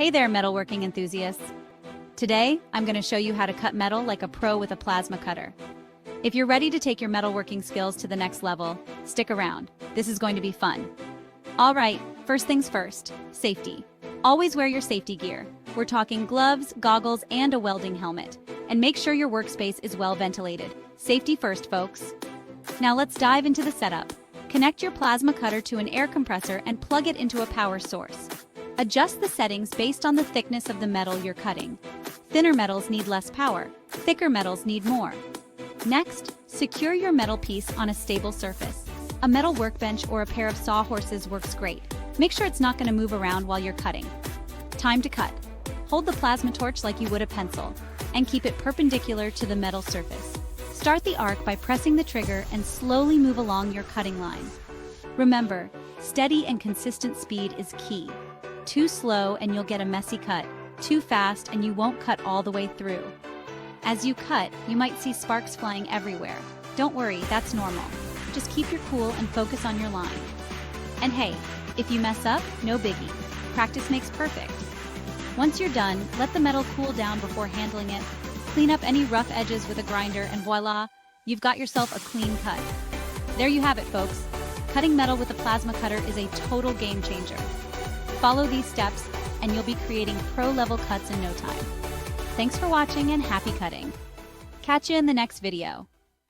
Hey there, metalworking enthusiasts. Today, I'm going to show you how to cut metal like a pro with a plasma cutter. If you're ready to take your metalworking skills to the next level, stick around. This is going to be fun. All right, first things first, safety. Always wear your safety gear. We're talking gloves, goggles, and a welding helmet. And make sure your workspace is well ventilated. Safety first, folks. Now let's dive into the setup. Connect your plasma cutter to an air compressor and plug it into a power source. Adjust the settings based on the thickness of the metal you're cutting. Thinner metals need less power, thicker metals need more. Next, secure your metal piece on a stable surface. A metal workbench or a pair of sawhorses works great. Make sure it's not going to move around while you're cutting. Time to cut. Hold the plasma torch like you would a pencil, and keep it perpendicular to the metal surface. Start the arc by pressing the trigger and slowly move along your cutting line. Remember, steady and consistent speed is key. Too slow and you'll get a messy cut. Too fast and you won't cut all the way through. As you cut, you might see sparks flying everywhere. Don't worry, that's normal. Just keep your cool and focus on your line. And hey, if you mess up, no biggie. Practice makes perfect. Once you're done, let the metal cool down before handling it. Clean up any rough edges with a grinder and voila, you've got yourself a clean cut. There you have it, folks. Cutting metal with a plasma cutter is a total game changer. Follow these steps and you'll be creating pro-level cuts in no time. Thanks for watching and happy cutting. Catch you in the next video.